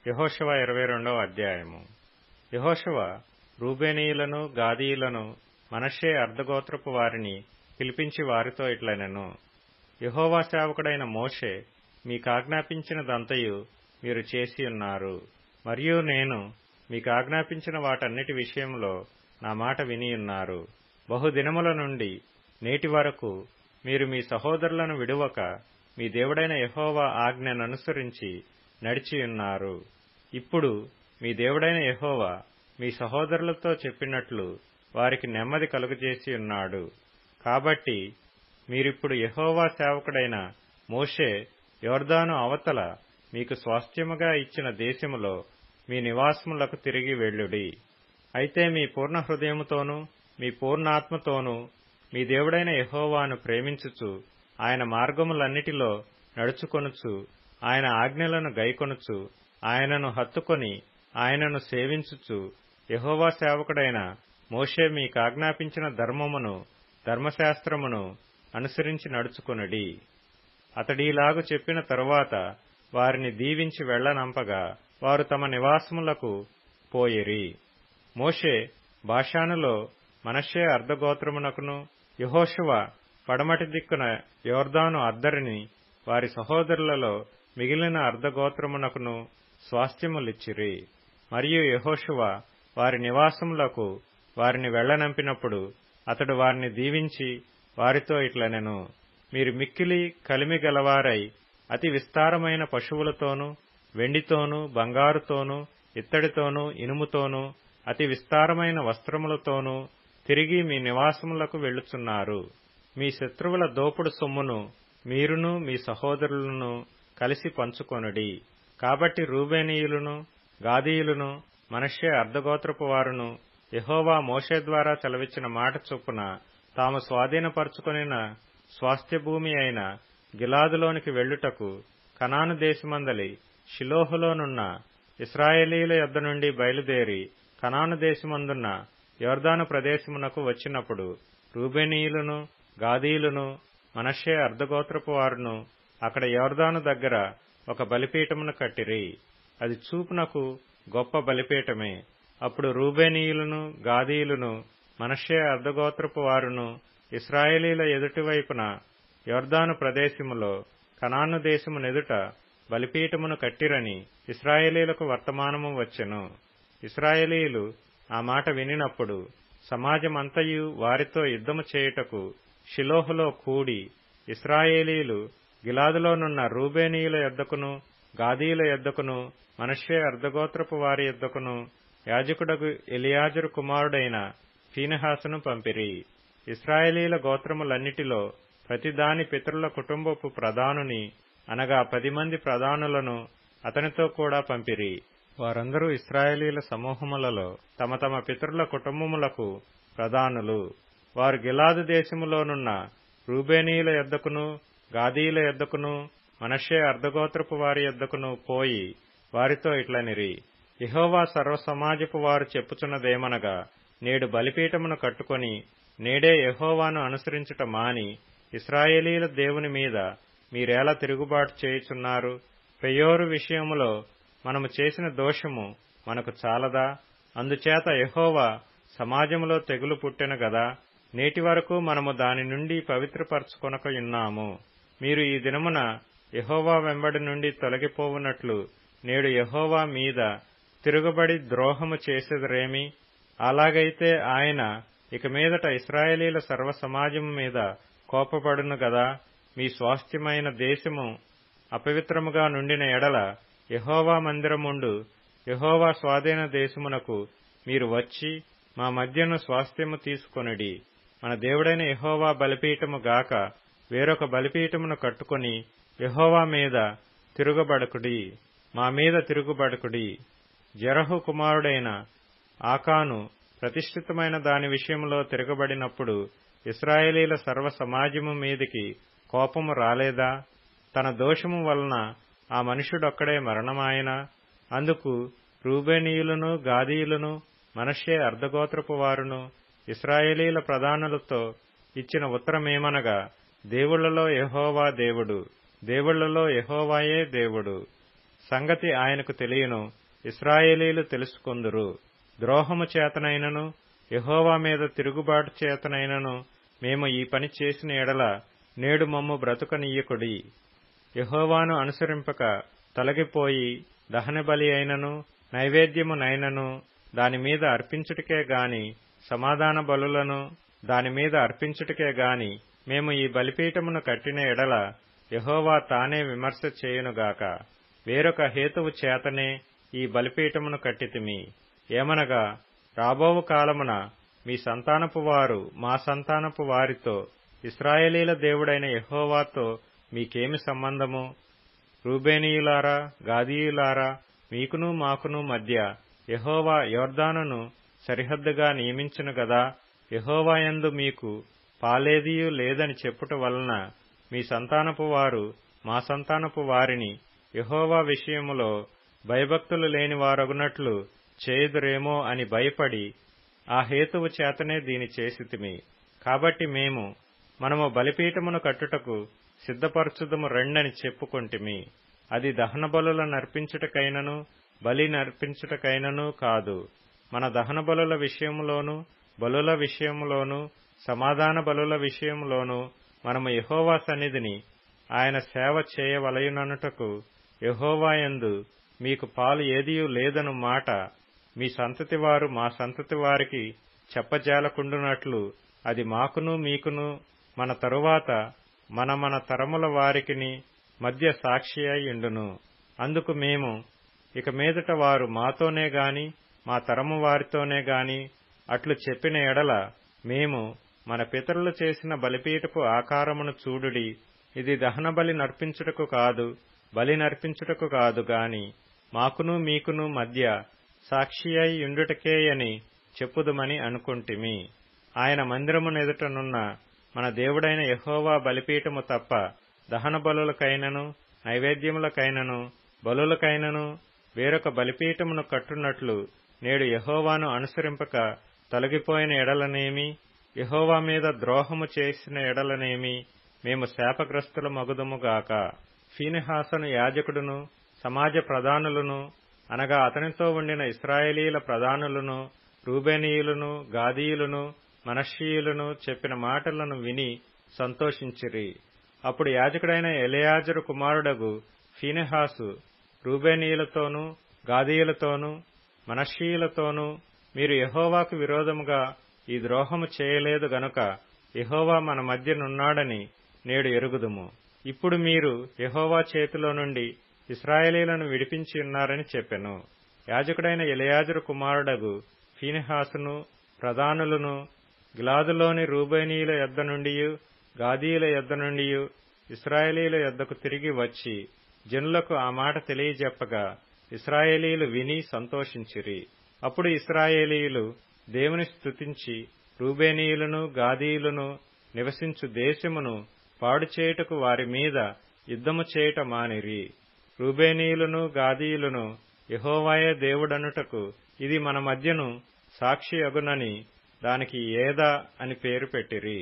యెహోషువ 22వ అధ్యాయము. యెహోషువ రూబేనీయులను, గాదీయులను, మనష్షే అర్ధగోత్రపు వారిని పిలిపించి వారితో ఇట్లనెను. యెహోవా సేవకుడైన మోషే మీకాజ్ఞాపించినదంతయు మీరు చేసియున్నారు. మరియు నేను మీకాజ్ఞాపించిన వాటన్నిటి విషయంలో నా మాట వినియున్నారు. బహుదినముల నుండి నేటి వరకు మీరు మీ సహోదరులను విడువక మీ దేవుడైన యెహోవా ఆజ్ఞననుసరించి నడిచియున్నారు. ఇప్పుడు మీ దేవుడైన యెహోవా మీ సహోదరులతో చెప్పినట్లు వారికి నెమ్మది కలుగజేసియున్నాడు. కాబట్టి మీరిప్పుడు యెహోవా సేవకుడైన మోషే యొర్దాను అవతల మీకు స్వాస్థ్యముగా ఇచ్చిన దేశములో మీ నివాసములకు తిరిగి వెళ్ళుడి. అయితే మీ పూర్ణ హృదయముతోనూ మీ పూర్ణాత్మతోనూ మీ దేవుడైన యెహోవాను ప్రేమించుచు ఆయన మార్గములన్నిటిలో నడుచుకొనుచు ఆయన ఆజ్ఞలను గైకొనుచు ఆయనను హత్తుకొని ఆయనను సేవించుచు యెహోవా సేవకుడైన మోషే మీకాజ్ఞాపించిన ధర్మమును ధర్మశాస్త్రమును అనుసరించి నడుచుకొనుడి. అతడీలాగు చెప్పిన తరువాత వారిని దీవించి వెళ్లనంపగా వారు తమ నివాసములకు పోయిరి. మోషే బాషానులో మనష్షే అర్ధగోత్రమునకును, యెహోషువ పడమటి దిక్కున యొర్దాను అద్దరిని వారి సహోదరులలో మిగిలిన అర్ధగోత్రమునకును స్వాస్థ్యములిచ్చిరి. మరియు యెహోషువ వారి నివాసములకు వారిని వెళ్లనంపినప్పుడు అతడు వారిని దీవించి వారితో ఇట్లనెను. మీరు మిక్కిలి కలిమి గలవారై అతి విస్తారమైన పశువులతోనూ వెండితోనూ బంగారుతోనూ ఇత్తడితోనూ ఇనుముతోనూ అతి విస్తారమైన వస్త్రములతోనూ తిరిగి మీ నివాసములకు వెళ్ళుచున్నారు. మీ శత్రువుల దోపుడు సొమ్మును మీరును మీ సహోదరులను కలిసి పంచుకొనుడి. కాబట్టి రూబేనీయులను, గాదీయులను, మనష్షే అర్ధగోత్రపు వారును యెహోవా మోషే ద్వారా సెలవిచ్చిన మాట చొప్పున తాము స్వాధీనపరచుకొనిన స్వాస్థ్య భూమి అయిన గిలాదులోనికి వెళ్ళుటకు కనాను దేశమందలి షిలోహులోనున్న ఇశ్రాయేలీయుల యొద్ద నుండి బయలుదేరి కనాను దేశమందున్న యొర్దాను ప్రదేశమునకు వచ్చినప్పుడు రూబేనీయులను, గాదీయులను, మనష్షే అర్ధగోత్రపు వారును అక్కడ యొర్దాను దగ్గర ఒక బలిపీఠమును కట్టిరి. అది చూపునకు గొప్ప బలిపీఠమే. అప్పుడు రూబేనీయులను, గాదీయులను, మనష్షే అర్ధగోత్రపు వారును ఇశ్రాయేలీయుల ఎదుటివైపున యొర్దాను ప్రదేశములో కనాను దేశమునెదుట బలిపీఠమును కట్టిరని ఇశ్రాయేలీయులకు వర్తమానము వచ్చెను. ఇశ్రాయేలీయులు ఆ మాట వినినప్పుడు సమాజమంతయు వారితో యుద్ధము చేయుటకు షిలోహులో కూడి ఇశ్రాయేలీయులు గిలాదులోనున్న రూబేనీయుల యొద్దకును, గాదీయుల యొద్దకును, మనష్షే అర్ధగోత్రపు వారి యొద్దకును యాజకుడగు ఎలియాజరు కుమారుడైన ఫీనెహాసును పంపిరి. ఇశ్రాయేలీయుల గోత్రములన్నిటిలో ప్రతిదాని పితరుల కుటుంబపు ప్రధానుని అనగా 10 మంది ప్రధానులను అతనితో కూడా పంపిరి. వారందరూ ఇశ్రాయేలీయుల సమూహములలో తమ తమ పితరుల కుటుంబములకు ప్రధానులు. వారు గిలాదు దేశములోనున్న రూబేనీయుల యొద్దకును, గాదీయుల యొద్దకును, మనష్షే అర్ధగోత్రపు వారి యొద్దకును పోయి వారితో ఇట్లనిరి. యెహోవా సర్వసమాజపు వారు చెప్పుచున్నదేమనగా, నేడు బలిపీఠమును కట్టుకొని నేడే యెహోవాను అనుసరించుట మాని ఇశ్రాయేలీయుల దేవుని మీద మీరేలా తిరుగుబాటు చేయుచున్నారు? పెయోరు విషయములో మనము చేసిన దోషము మనకు చాలదా? అందుచేత యెహోవా సమాజములో తెగులు పుట్టెను గదా. నేటి వరకు మనము దాని నుండి పవిత్రపరచుకొనకయున్నాము. మీరు ఈ దినమున యెహోవా వెంబడి నుండి తొలగిపోవునట్లు నేడు యెహోవా మీద తిరుగుబడి ద్రోహము చేసెదరేమి? అలాగైతే ఆయన ఇక మీదట ఇశ్రాయేలీయుల సర్వసమాజము మీద కోపపడును గదా. మీ స్వాస్థ్యమైన దేశము అపవిత్రముగా నుండిన ఎడల యెహోవా మందిరముండు యెహోవా స్వాధీన దేశమునకు మీరు వచ్చి మా మధ్యను స్వాస్థ్యము తీసుకొనుడి. మన దేవుడైన యెహోవా బలిపీఠము గాక వేరొక బలిపీఠమును కట్టుకొని యెహోవా మీద తిరుగుబడకుడి, మా మీద తిరుగుబడకుడి. జెరహు కుమారుడైన ఆకాను ప్రతిష్ఠితమైన దాని విషయంలో తిరగబడినప్పుడు ఇశ్రాయేలీయుల సర్వ సమాజము మీదికి కోపము రాలేదా? తన దోషము వలన ఆ మనుష్యుడొక్కడే మరణమాయనా? అందుకు రూబేనీయులను, గాదీయులను, మనష్షే అర్ధగోత్రపు వారును ఇశ్రాయేలీయుల ప్రధానులతో ఇచ్చిన ఉత్తరమేమనగా, దేవుళ్లలో యెహోవా దేవుడు, దేవుళ్లలో యెహోవాయే దేవుడు. సంగతి ఆయనకు తెలియను, ఇశ్రాయేలీలు తెలుసుకొందురు. ద్రోహము చేతనైనను యెహోవా మీద తిరుగుబాటు చేతనైనను మేము ఈ పని చేసిన ఎడల నేడు మమ్ము బ్రతుకనీయకుడి. యెహోవాను అనుసరింపక తొలగిపోయి దహనబలి అయినను నైవేద్యమునైనను దానిమీద అర్పించుటకే గాని సమాధాన బలులను దానిమీద అర్పించుటకే గాని మేము ఈ బలిపీఠమును కట్టిన ఎడల యెహోవా తానే విమర్శ చేయునుగాక. వేరొక హేతువు చేతనే ఈ బలిపీఠమును కట్టితిమి. ఏమనగా రాబోవు కాలమున మీ సంతానపు వారు మా సంతానపు వారితో ఇశ్రాయేలీల దేవుడైన యెహోవాతో మీకేమి సంబంధము? రూబేనీయులారా, గాదీయులారా, మీకును మాకును మధ్య యెహోవా యొర్దానును సరిహద్దుగా నియమించును గదా. యెహోవాయందు మీకు పాలేదియు లేదని చెప్పుట వలన మీ సంతానపు వారు మా సంతానపు వారిని యెహోవా విషయములో భయభక్తులు లేని వారగునట్లు చేయుదురేమో అని భయపడి ఆ హేతువు చేతనే దీని చేసితిమి. కాబట్టి మనము బలిపీఠమును కట్టుటకు సిద్ధపరచుదము రెండని చెప్పుకొంటిమి. అది దహన బలుల నర్పించుటకైనను బలి నర్పించుటకైనను కాదు. మన దహన బలుల విషయములోను బలుల విషయములోను సమాధాన బలుల విషయములోను మనము యెహోవా సన్నిధిని ఆయన సేవ చేయవలయుననుటకు యెహోవాయందు మీకు పాలు ఏదియూ లేదను మాట మీ సంతతి వారు మా సంతతి వారికి చెప్పజాలకుండునట్లు అది మాకును మీకును మన తరువాత మన తరముల వారికిని మధ్య సాక్షి అయి ఉండును. అందుకు ఇక మీదట వారు మాతోనే గాని మా తరము వారితోనే గాని అట్లు చెప్పిన ఎడల మన పితరులు చేసిన బలిపీఠపు ఆకారమును చూడుడి, ఇది దహన బలి నర్పించుటకు కాదు, బలి నర్పించుటకు కాదు గాని మాకును మీకును మధ్య సాక్షి అయి ఉండుటకేయని చెప్పుదుమని అనుకుంటిమి. ఆయన మందిరమునెదుటనున్న మన దేవుడైన యెహోవా బలిపీఠము తప్ప దహన బలులకైనను నైవేద్యములకైనను బలులకైనను వేరొక బలిపీఠమును కట్టునట్లు నేడు యెహోవాను అనుసరింపక తొలగిపోయిన ఎడలనేమి, యెహోవా మీద ద్రోహము చేసిన ఎడలనేమి మేము శాపగ్రస్తులమగుదుముగాక. ఫీనెహాసును యాజకుడును సమాజ ప్రధానులను అనగా అతనితో ఉండిన ఇశ్రాయేలీల ప్రధానులను రూబేనీయులను గాదీయులను మనష్షీయులను చెప్పిన మాటలను విని సంతోషించిరి. అప్పుడు యాజకుడైన ఎలెయాజరు కుమారుడగు ఫీనెహాసు రూబేనీయులతోనూ గాదీయులతోనూ మనష్షీయులతోనూ మీరు యెహోవాకు విరోధముగా ఈ ద్రోహము చేయలేదు గనుక యెహోవా మన మధ్యనున్నాడని నేడు ఎరుగుదుము. ఇప్పుడు మీరు యెహోవా చేతిలో నుండి ఇశ్రాయేలీలను విడిపించి ఉన్నారని చెప్పెను. యాజకుడైన ఎలెయాజరు కుమారుడగు ఫీనెహాసును ప్రధానులను గిలాదులోని రూబేనీయుల యొద్ద నుండియు గాదీయుల యొద్ద నుండియు ఇశ్రాయేలీల యొద్దకు తిరిగి వచ్చి జనులకు ఆ మాట తెలియజెప్పగా ఇశ్రాయేలీలు విని సంతోషించిరి. అప్పుడు ఇశ్రాయేలీయులు దేవుని స్తుతించి రూబేనీయులను గాదీయులను నివసించు దేశమును పాడు చేయుటకు వారి మీద యుద్ధము చేయుట మానిరి. రూబేనీయులను గాదీయులను యెహోవాయే దేవుడనుటకు ఇది మన మధ్యను సాక్షి అగునని దానికి ఏదా అని పేరు పెట్టిరి.